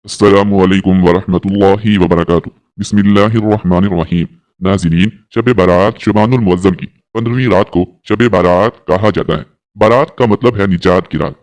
السلام علیکم ورحمۃ اللہ وبرکاتہ۔ بسم اللہ الرحمن الرحیم۔ ناظرین، شب بارات شبان المعظم کی 15ویں رات کو شب بارات کہا جاتا ہے۔ بارات کا مطلب ہے نجات کی رات۔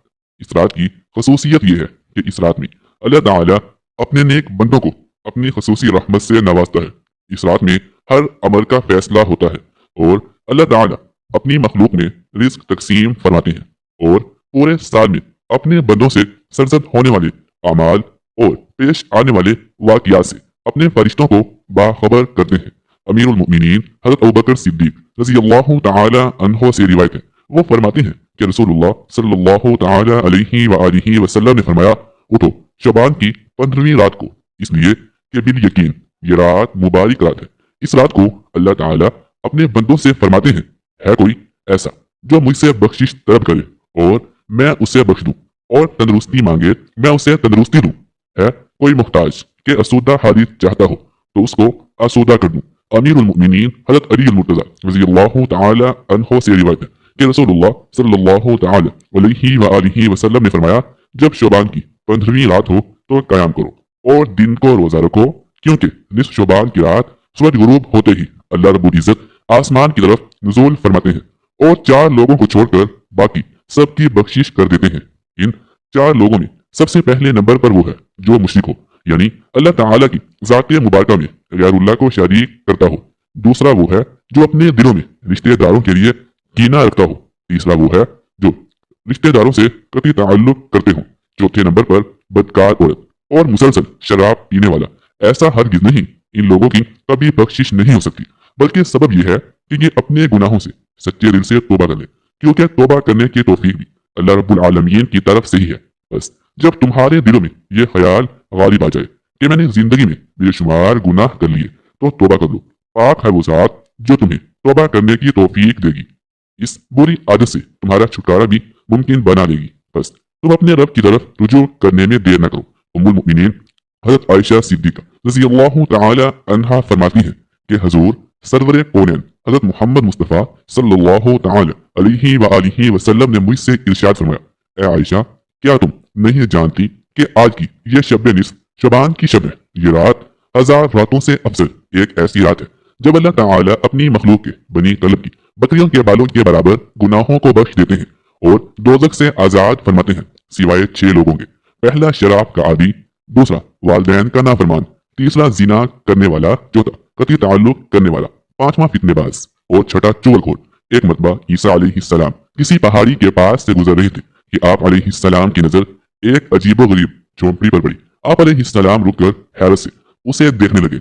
اس رات کی خصوصیت یہ ہے کہ اس رات میں اللہ تعالیٰ اپنے نیک بندوں کو اپنی خصوصی رحمت سے نوازتا ہے۔ اس رات میں ہر امر کا فیصلہ ہوتا ہے اور اللہ تعالیٰ اپنی مخلوق میں رزق تقسیم فرماتے ہیں اور پورے سال میں اپنے بندوں سے سرزد ہونے والے اعمال اور پیش آنے والے واقعات سے اپنے فرشتوں کو باخبر کرتے ہیں۔ امیر المؤمنین حضرت ابوبکر صدیق رضی اللہ تعالی عنہ سے روایت ہے، وہ فرماتے ہیں کہ رسول اللہ صلی اللہ تعالی علیہ وآلہ وسلم نے فرمایا، اٹھو شعبان کی 15ویں رات کو، اس لیے کہ بالیقین یہ رات مبارک رات ہے۔ اس رات کو اللہ تعالی اپنے بندوں سے فرماتے ہیں، ہے کوئی ایسا جو مجھ سے بخشش طلب کرے اور میں اسے بخش دوں، اور تندرستی مانگے میں اسے تندرستی دوں، ہے کوئی محتاج کہ اسودہ حاجت چاہتا ہو تو اس کو آسودہ کر دوں۔ امیر المؤمنین حضرت علی المرتضی رضی اللہ تعالی عنہ سے روایت ہے کہ رسول اللہ صلی اللہ تعالی علیہ وآلہ وسلم نے فرمایا، جب شعبان کی 15ویں رات ہو تو قیام کرو اور دن کو روزہ رکھو، کیونکہ نصف شعبان کی رات سورج غروب ہوتے ہی اللہ رب العزت آسمان کی طرف نزول فرماتے ہیں اور 4 لوگوں کو چھوڑ کر باقی سب کی بخشش کر دیتے ہیں۔ ان 4 لوگوں میں سب سے پہلے نمبر پر وہ ہے جو مشرک ہو، یعنی اللہ تعالیٰ کی ذات مبارکہ میں غیر اللہ کو شریک کرتا ہو۔ دوسرا وہ ہے جو اپنے دلوں میں رشتہ داروں کے لیے کینہ رکھتا ہو۔ تیسرا وہ ہے جو رشتہ داروں سے قطعی تعلق کرتے ہوں۔ چوتھے نمبر پر بدکار عورت اور مسلسل شراب پینے والا۔ ایسا ہرگز نہیں، ان لوگوں کی کبھی بخشش نہیں ہو سکتی، بلکہ سبب یہ ہے کہ یہ اپنے گناہوں سے سچے دل سے توبہ کر لیں، کیونکہ توبہ کرنے کی توفیق بھی اللہ رب العالمین کی طرف سے ہی ہے۔ بس جب تمہارے دلوں میں یہ خیال غالب آ جائے کہ میں نے زندگی میں بے شمار گناہ کر لیے تو توبہ کر لو، پاک ہے وہ ذات جو تمہیں توبہ کرنے کی توفیق دے گی، اس بری عادت سے تمہارا چھٹکارا بھی ممکن بنا لے گی۔ بس تم اپنے رب کی طرف رجوع کرنے میں دیر نہ کرو۔ ام المؤمنین حضرت عائشہ صدیقہ رضی اللہ تعالی عنہا فرماتی ہیں کہ حضور سرور کونین حضرت محمد مصطفیٰ صلی اللہ تعالی علیہ وآلہ وسلم نے مجھ سے ارشاد فرمایا، اے عائشہ، کیا تم نہیں جانتی کہ آج کی یہ شب نصف شعبان کی شب ہے؟ یہ رات 1000 راتوں سے افضل ایک ایسی رات ہے جب اللہ تعالی اپنی مخلوق کے بنی طلب کی بکریوں کے بالوں کے برابر گناہوں کو بخش دیتے ہیں اور دوزخ سے آزاد فرماتے ہیں، سوائے 6 لوگوں کے۔ پہلا شراب کا عادی، دوسرا والدین کا نافرمان، تیسرا زنا کرنے والا، چوتھا قطعی تعلق کرنے والا، پانچواں فتنے باز اور چھٹا چغل خور۔ ایک مرتبہ عیسیٰ علیہ السلام کسی پہاڑی کے پاس سے گزر رہے تھے کہ آپ علیہ السلام کی نظر ایک عجیب و غریب جھونپڑی پر پڑی۔ آپ علیہ السلام رک کر حیرت سے اسے دیکھنے لگے۔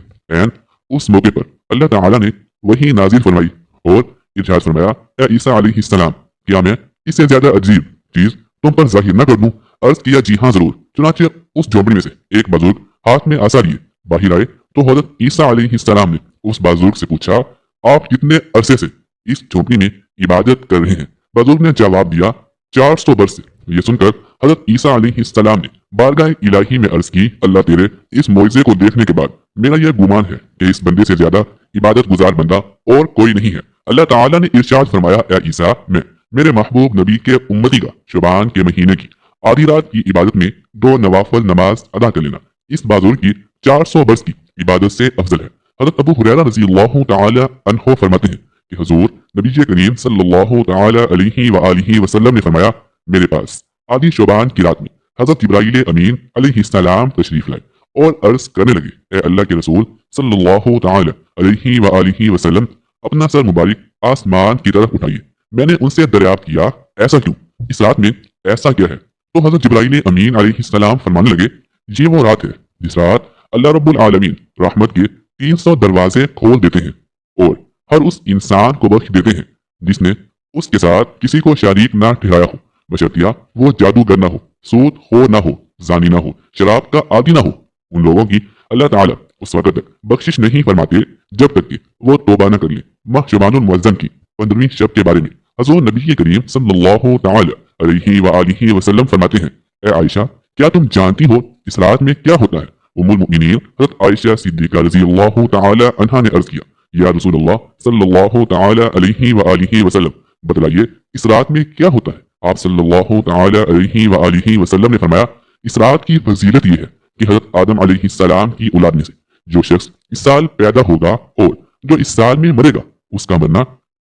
اس موقع پر اللہ تعالیٰ نے وحی نازل فرمائی اور ارشاد فرمایا، اے عیسیٰ علیہ السلام، کیا میں اس سے زیادہ عجیب چیز تم پر ظاہر نہ کر دوں؟ عرض کیا، جی ہاں ضرور۔ چنانچہ اس جھونپڑی میں سے ایک بزرگ ہاتھ میں عصا لیے باہر آئے تو حضرت عیسیٰ علیہ السلام نے اس بزرگ سے پوچھا، آپ کتنے عرصے سے اس جھونپڑی میں عبادت کر رہے ہیں؟ بزرگ نے جواب دیا، 400 برس سے۔ یہ سن کر حضرت عیسیٰ علیہ السلام نے بارگاہ الہی میں عرض کی، اللہ تیرے اس معجزے کو دیکھنے کے بعد میرا یہ گمان ہے کہ اس بندے سے زیادہ عبادت گزار بندہ اور کوئی نہیں ہے۔ اللہ تعالیٰ نے ارشاد فرمایا، اے عیسیٰ، میں میرے محبوب نبی کے امتی کا شعبان کے مہینے کی آدھی رات کی عبادت میں 2 نوافل نماز ادا کر لینا اس بزرگ کی 400 برس کی عبادت سے افضل ہے۔ حضرت ابو ہریرہ رضی اللہ تعالی عنہ فرماتے ہیں کہ حضور نبی کریم صلی اللہ تعالی علیہ وآلہ وسلم نے فرمایا، میرے پاس آدھی شعبان کی رات میں حضرت جبرائیل امین علیہ السلام تشریف لائے اور عرض کرنے لگے، اے اللہ کے رسول صلی اللہ تعالی علیہ وآلہ وسلم، اپنا سر مبارک آسمان کی طرف اٹھائیے۔ میں نے ان سے دریافت کیا، ایسا کیوں؟ اس رات میں ایسا کیا ہے؟ تو حضرت جبرائیل امین علیہ السلام فرمانے لگے، یہ وہ رات ہے جس رات اللہ رب العالمین رحمت کے 300 دروازے کھول دیتے ہیں اور ہر اس انسان کو بخش دیتے ہیں جس نے اس کے ساتھ کسی کو شریک نہ ٹھہرایا ہو، بشرطیہ وہ جادوگر نہ ہو، سود خور نہ ہو، زانی نہ ہو، شراب کا عادی نہ ہو۔ ان لوگوں کی اللہ تعالیٰ اس وقت تک بخشش نہیں فرماتے جب تک کہ وہ توبہ نہ کر لیں۔ ماہ شعبان المعظم کی 15ویں شب کے بارے میں حضور نبی کریم صلی اللہ تعالی علیہ وآلہ وسلم فرماتے ہیں، اے عائشہ، کیا تم جانتی ہو اس رات میں کیا ہوتا ہے؟ ام المؤمنین حضرت عائشہ صدیقہ رضی اللہ تعالی عنہا نے عرض کیا، یا رسول اللہ صلی اللہ تعالی علیہ وآلہ وسلم، بتلائیے اس رات میں کیا ہوتا ہے؟ آپ صلی اللہ تعالی علیہ وآلہ وسلم نے فرمایا، اس رات کی فضیلت یہ ہے کہ حضرت آدم علیہ السلام کی اولاد میں سے جو شخص اس سال پیدا ہوگا اور جو اس سال میں مرے گا اس کا مرنا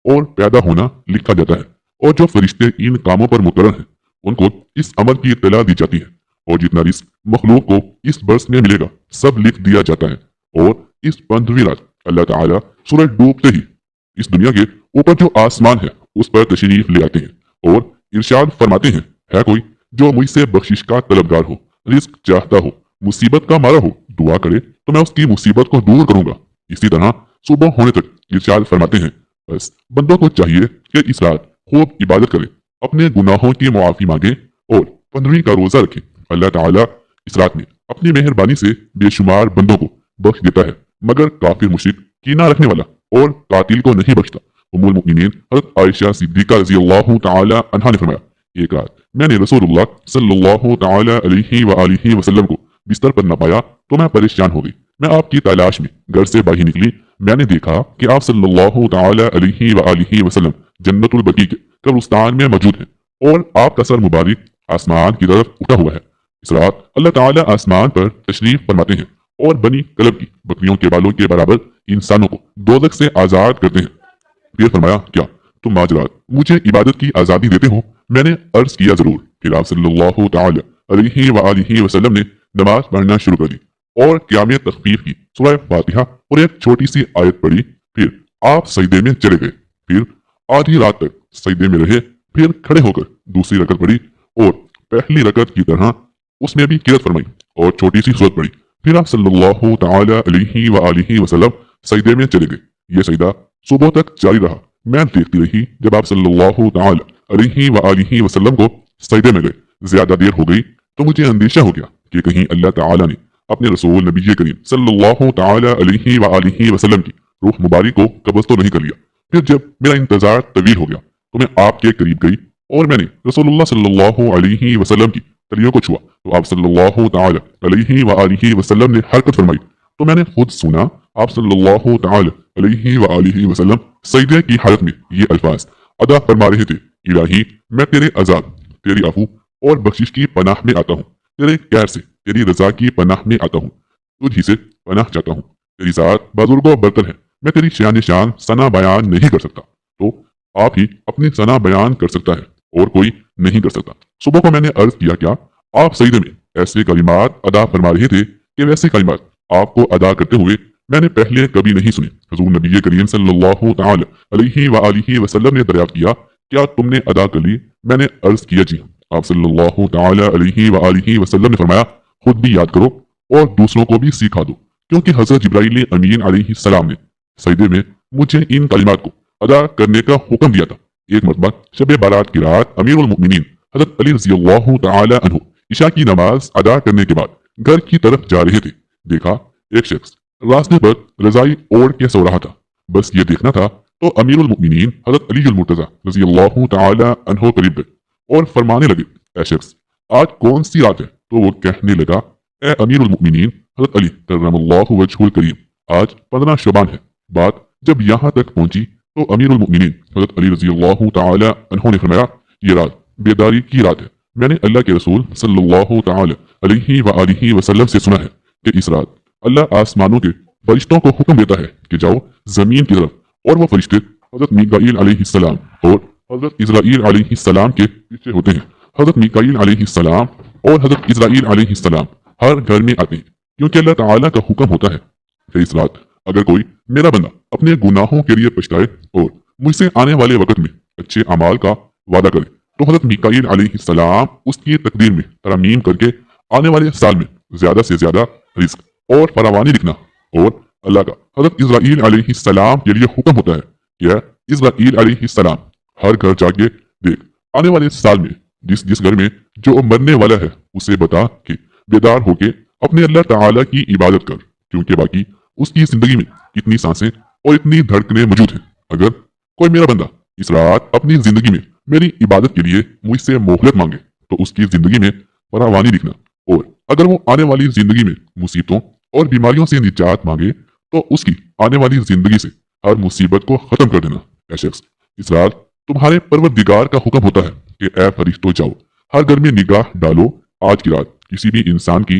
اور پیدا ہونا لکھا جاتا ہے، اور جو فرشتے ان کاموں پر مقرر ہیں ان کو اس عمل کی اطلاع دی جاتی ہے، اور جتنا رزق مخلوق کو اس برس میں ملے گا سب لکھ دیا جاتا ہے۔ اور اس 15ویں رات اللہ تعالیٰ سورج ڈوبتے ہی اس دنیا کے اوپر جو آسمان ہے اس پر تشریف لے آتے ہیں اور ارشاد فرماتے ہیں، ہے کوئی جو مجھ سے بخشش کا طلبگار ہو، رزق چاہتا ہو، مصیبت کا مارا ہو، دعا کرے تو میں اس کی مصیبت کو دور کروں گا۔ اسی طرح صبح ہونے تک ارشاد فرماتے ہیں، بس بندوں کو چاہیے کہ اس رات خوب عبادت کرے، اپنے گناہوں کی معافی مانگے اور 15ویں کا روزہ رکھے۔ اللہ تعالیٰ اس رات میں اپنی مہربانی سے بے شمار بندوں کو بخش دیتا ہے، مگر کافر مشرک، کینہ رکھنے والا اور قاتل کو نہیں بخشتا۔ ام المؤمنین حضرت عائشہ صدیقہ رضی اللہ تعالی عنہا نے فرمایا، ایک رات میں نے رسول اللہ صلی اللہ تعالی علیہ وآلہ وسلم کو بستر پر نہ پایا تو میں پریشان ہو گئی۔ میں آپ کی تلاش میں گھر سے باہر نکلی، میں نے دیکھا کہ آپ صلی اللہ تعالی علیہ وآلہ وسلم جنت البقیع کے قبرستان میں موجود ہیں اور آپ کا سر مبارک آسمان کی طرف اٹھا ہوا ہے۔ اس رات اللہ تعالیٰ آسمان پر تشریف فرماتے ہیں اور بنی کلب کی بکریوں کے بالوں کے برابر انسانوں کو دوزخ سے آزاد کرتے ہیں۔ پھر فرمایا، کیا تم آج رات مجھے عبادت کی آزادی دیتے ہو؟ میں نے عرض کیا، ضرور۔ پھر آپ صلی اللہ تعالی علیہ وآلہ وسلم نے نماز پڑھنا شروع کر دی اور قیام تخفیف کی سورہ فاتحہ اور ایک چھوٹی سی آیت پڑھی۔ پھر آپ سجدے میں چلے گئے، پھر آدھی رات تک سجدے میں رہے، پھر کھڑے ہو کر دوسری رکعت پڑھی اور پہلی رکعت کی طرح اس میں بھی قرات فرمائی اور چھوٹی سی سورت پڑھی۔ پھر آپ صلی اللہ تعالی علیہ وآلہ وسلم سجدے میں چلے گئے۔ یہ سجدہ صبح تک جاری رہا۔ میں دیکھتی رہی جب آپ صلی اللہ تعالی علیہ وآلہ وسلم کو سجدے میں گئے۔ زیادہ دیر ہو گئی تو مجھے اندیشہ ہو گیا کہ کہیں اللہ تعالی نے اپنے رسول نبی کریم صلی اللہ تعالی علیہ وآلہ وسلم کی روح مبارک کو قبض تو نہیں کر لیا۔ پھر جب میرا انتظار طویل ہو گیا تو میں آپ کے قریب گئی اور میں نے رسول اللہ صلی اللہ علیہ وسلم کی تلیوں کو چھوا تو آپ صلی اللہ تعالی علیہ وآلہ وسلم نے حرکت فرمائی تو میں نے خود سنا آپ صلی اللہ تعالی علیہ وآلہ وسلم سجدے کی حالت میں یہ الفاظ ادا فرما رہے تھے، الہی میں تیرے عذاب، تیری عفو اور بخشش کی پناہ میں آتا ہوں، تیرے خیر سے، تیری رضا کی پناہ میں آتا ہوں، تجھ ہی سے پناہ چاہتا ہوں۔ تیری ذات بزرگ و برتر ہے، میں تیری شان ثنا بیان نہیں کر سکتا، تو آپ ہی اپنی ثنا بیان کر سکتا ہے اور کوئی نہیں کر سکتا۔ صبح کو میں نے عرض کیا، کیا آپ سجدے میں ایسے کلمات ادا فرما رہے تھے کہ ویسے کلمات آپ کو ادا کرتے ہوئے میں نے پہلے کبھی نہیں سنے؟ حضور نبی کریم صلی اللہ تعالی علیہ وآلہ وسلم نے دریافت کیا، کیا تم نے ادا کر لی؟ میں نے عرض کیا، جی ہاں۔ آپ صلی اللہ تعالی علیہ وآلہ وسلم نے فرمایا، خود بھی یاد کرو اور دوسروں کو بھی سکھا دو، کیونکہ حضرت جبرائیل امین علیہ السلام نے سجدے میں مجھے ان کلمات کو ادا کرنے کا حکم دیا تھا۔ ایک مرتبہ شب بارات کی رات امیر المؤمنین حضرت علی رضی اللہ تعالی عنہ عشاء کی نماز ادا کرنے کے بعد گھر کی طرف جا رہے تھے۔ دیکھا ایک شخص راستے پر رضائی اوڑھ کے سو رہا تھا، بس یہ دیکھنا تھا تو امیر المؤمنین حضرت علی المرتضی رضی اللہ تعالی عنہ قریب گئے اور فرمانے لگے، اے شخص آج کون سی رات ہے؟ تو وہ کہنے لگا، اے امیر المؤمنین حضرت علی کرم اللہ وجہہ الکریم، آج 15 شعبان ہے۔ بات جب یہاں تک پہنچی تو امیر المؤمنین حضرت علی رضی اللہ تعالی عنہ نے فرمایا، یہ رات بیداری کی رات ہے۔ میں نے اللہ کے رسول صلی اللہ تعالی علیہ وآلہ وسلم سے سنا ہے کہ اس رات اللہ آسمانوں کے فرشتوں کو حکم دیتا ہے کہ جاؤ زمین کی طرف، اور وہ فرشتے حضرت میکائیل علیہ السلام اور حضرت اسرائیل علیہ السلام کے پیچھے ہوتے ہیں۔ حضرت میکائیل علیہ السلام اور حضرت اسرائیل علیہ السلام ہر گھر میں آتے ہیں، کیونکہ اللہ تعالیٰ کا حکم ہوتا ہے کہ اس رات اگر کوئی میرا بندہ اپنے گناہوں کے لیے پچھتائے اور مجھ سے آنے والے وقت میں اچھے اعمال کا وعدہ کرے تو حضرت میکائیل علیہ السلام اس کی تقدیر میں ترمیم کر کے آنے والے سال میں زیادہ سے زیادہ رزق اور فراوانی لکھنا، اور اللہ کا حضرت اسرائیل علیہ السلام کے لیے حکم ہوتا ہے کہ اسرائیل علیہ السلام ہر گھر جا کے دیکھ آنے والے سال میں جس گھر میں جو مرنے والا ہے اسے بتا کہ بیدار ہو کے اپنے اللہ تعالیٰ کی عبادت کر، کیونکہ باقی اس کی زندگی میں اتنی سانسیں اور اتنی دھڑکنیں موجود ہیں۔ اگر کوئی میرا بندہ اس رات اپنی زندگی میں میری عبادت کے لیے مجھ سے مہلت مانگے تو اس کی زندگی میں فراوانی لکھنا، اور اگر وہ آنے والی زندگی میں مصیبتوں اور بیماریوں سے نجات مانگے تو اس کی آنے والی زندگی سے ہر مصیبت کو ختم کر دینا۔ اے شخص اس رات تمہارے پروردگار کا حکم ہوتا ہے کہ اے فرشتوں جاؤ ہر گھر میں نگاہ ڈالو، آج کی رات کسی بھی انسان کی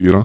13,